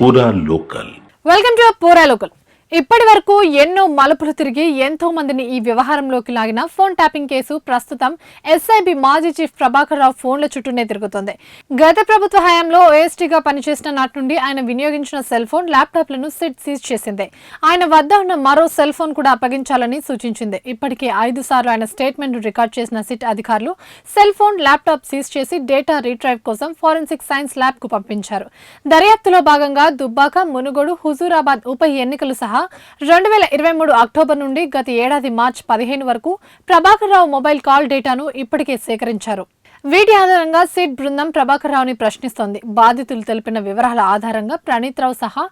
పూరా local. Welcome to పూరా local. ఇప్పటి వరకు ఎన్నో మలుపులు తిరిగి ఎంతో మందిని ఈ వ్యవహారంలోకి లాగిన ఫోన్ ట్యాపింగ్ కేసు ప్రస్తుతం ఎస్ఐబి మాజీ చీఫ్ ప్రభాకర్ రావు ఫోన్ల చుట్టూనే తిరుగుతోంది. గత ప్రభుత్వ హయాంలో ఓఎస్టీగా పనిచేసిన నాటి నుండి ఆయన వినియోగించిన సెల్ ఫోన్, ల్యాప్టాప్లను సిట్ సీజ్ చేసింది. ఆయన వద్ద ఉన్న మరో సెల్ ఫోన్ కూడా అప్పగించాలని సూచించింది. ఇప్పటికే 5 సార్లు ఆయన స్టేట్మెంట్ రికార్డ్ చేసిన సిట్ అధికారులు సెల్ ఫోన్, ల్యాప్టాప్ సీజ్ చేసి డేటా రీట్రైవ్ కోసం ఫోరెన్సిక్ సైన్స్ ల్యాబ్ కు పంపించారు. దర్యాప్తులో భాగంగా దుబ్బాక, మునుగోడు, హుజూరాబాద్ ఉప ఎన్నికలు సహా 2023 అక్టోబర్ నుండి గత ఏడాది మార్చి 15 వరకు ప్రభాకర్ రావు మొబైల్ కాల్ డేటాను ఇప్పటికే సేకరించారు. వీటి ఆధారంగా సిట్ బృందం ప్రభాకర్ రావుని ప్రశ్నిస్తోంది. బాధితులు తెలిపిన వివరాల ఆధారంగా ప్రణీత్ రావు సహా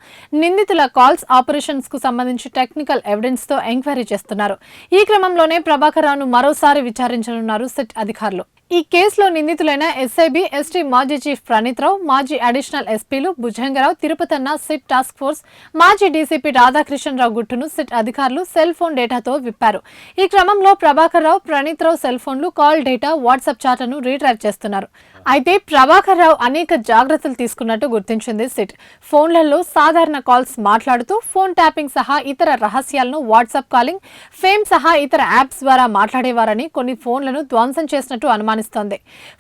నిందితుల కాల్స్, ఆపరేషన్స్ కు సంబంధించి టెక్నికల్ ఎవిడెన్స్ తో ఎంక్వైరీ చేస్తున్నారు. ఈ క్రమంలోనే ప్రభాకర్ రావును మరోసారి విచారించనున్నారు సిట్ అధికారులు. ఈ కేసులో నిందితులైన ఎస్ఐబి, ఎస్టీ మాజీ చీఫ్ ప్రణీత్ రావు, మాజీ అడిషనల్ ఎస్పీలు Bhujangarao, Tirupatanna, SIT task force మాజీ డీసీపీ రాధాకృష్ణరావు గుట్టును సిట్ అధికారులు సెల్ ఫోన్ డేటాతో విప్పారు. ఈ క్రమంలో ప్రభాకర్ రావు, ప్రణీత్ రావు సెల్ ఫోన్లు, కాల్ డేటా, వాట్సాప్ చాట్లను రీట్రైవ్ చేస్తున్నారు. అయితే ప్రభాకర్ రావు అనేక జాగ్రత్తలు తీసుకున్నట్టు గుర్తించింది సిట్. ఫోన్లలో సాధారణ కాల్స్ మాట్లాడుతూ ఫోన్ ట్యాపింగ్ సహా ఇతర రహస్యాలను, వాట్సాప్ కాలింగ్, ఫేమ్ సహా ఇతర యాప్స్ ద్వారా మాట్లాడేవారని, కొన్ని ఫోన్లను ధ్వంసం చేసినట్టు అనుమానిస్తోంది.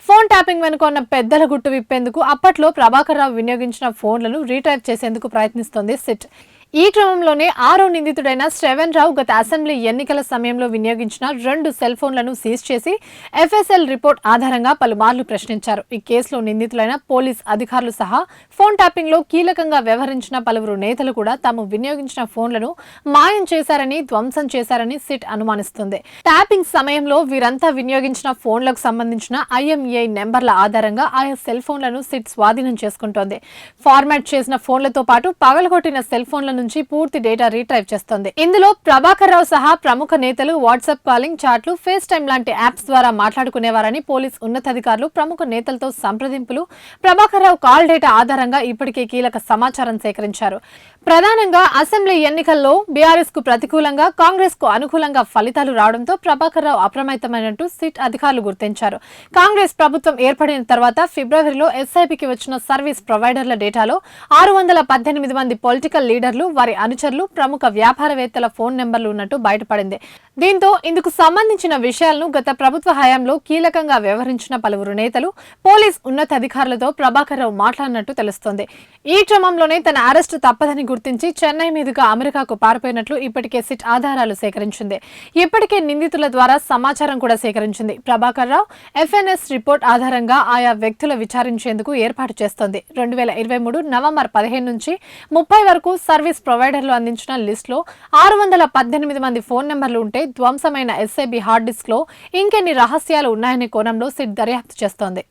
ఫోన్ ట్యాపింగ్ వెనుక ఉన్న పెద్దల గుట్టు విప్పేందుకు అప్పట్లో ప్రభాకర్ రావు వినియోగించిన ఫోన్లను రీట్రైవ్ చేసేందుకు ప్రయత్నిస్తోంది సిట్. ఈ క్రమంలోనే 6వ నిందితుడైన శ్రవణ్ రావు గత అసెంబ్లీ ఎన్నికల సమయంలో వినియోగించిన 2 సెల్ ఫోన్లను సీజ్ చేసి ఎఫ్ఎస్ఎల్ రిపోర్ట్ ఆధారంగా పలుమార్లు ప్రశ్నించారు. ఈ కేసులో నిందితులైన పోలీస్ అధికారులు సహా ఫోన్ ట్యాపింగ్ లో కీలకంగా వ్యవహరించిన పలువురు నేతలు కూడా తాము వినియోగించిన ఫోన్లను మాయం చేశారని, ధ్వంసం చేశారని సిట్ అనుమానిస్తుంది. ట్యాపింగ్ సమయంలో వీరంతా వినియోగించిన ఫోన్లకు సంబంధించిన IMEI నెంబర్ల ఆధారంగా ఆయా సెల్ ఫోన్లను సిట్ స్వాధీనం చేసుకుంటోంది. ఫార్మాట్ చేసిన ఫోన్లతో పాటు పగలగొట్టిన సెల్ ఫోన్ల నుంచి పూర్తి డేటా రీట్రైవ్ చేస్తోంది. ఇందులో ప్రభాకర్ రావు సహా ప్రముఖ నేతలు వాట్సాప్ కాలింగ్, చాట్లు, ఫేస్ టైమ్ లాంటి యాప్స్ ద్వారా మాట్లాడుకునేవారని పోలీస్ ఉన్నతాధికారులు ప్రముఖ నేతలతో సంప్రదింపులు, ప్రభాకర్ రావు కాల్ డేటా ఆధారంగా ఇప్పటికే కీలక సమాచారం సేకరించారు. ప్రధానంగా అసెంబ్లీ ఎన్నికల్లో బీఆర్ఎస్ కు ప్రతికూలంగా, కాంగ్రెస్ కు అనుకూలంగా ఫలితాలు రావడంతో ప్రభాకర్ రావు అప్రమత్తమైనట్టు సిట్ అధికారులు గుర్తించారు. కాంగ్రెస్ ప్రభుత్వం ఏర్పడిన తర్వాత ఫిబ్రవరిలో ఎస్ఐబికి వచ్చిన సర్వీస్ ప్రొవైడర్ల డేటాలో 618 మంది పొలిటికల్ లీడర్లు, వారి అనుచరులు, ప్రముఖ వ్యాపారవేత్తల ఫోన్ నెంబర్లు ఉన్నట్టు బయటపడింది. దీంతో ఇందుకు సంబంధించిన విషయాలను గత ప్రభుత్వ హయాంలో కీలకంగా వ్యవహరించిన పలువురు నేతలు, పోలీస్ ఉన్నతాధికారులతో ప్రభాకర్ రావు మాట్లాడినట్టు తెలుస్తోంది. ఈ క్రమంలోనే తన అరెస్టు తప్పదని గుర్తించి చెన్నై మీదుగా అమెరికాకు పారిపోయినట్లు ఇప్పటికే సిట్ ఆధారాలు సేకరించింది. ఇప్పటికే నిందితుల ద్వారా సమాచారం కూడా సేకరించింది. ప్రభాకర్ రావు FNS రిపోర్ట్ ఆధారంగా ఆయా వ్యక్తుల విచారించేందుకు ఏర్పాటు చేస్తోంది. 2023 నవంబర్ 15 నుంచి 30 వరకు సర్వీస్ ప్రొవైడర్లు అందించిన లిస్టులో 618 మంది ఫోన్ నెంబర్లు ఉంటే ధ్వంసమైన SIB హార్డ్ డిస్క్ లో ఇంకెన్ని రహస్యాలు ఉన్నాయనే కోణంలో సిట్ దర్యాప్తు చేస్తోంది.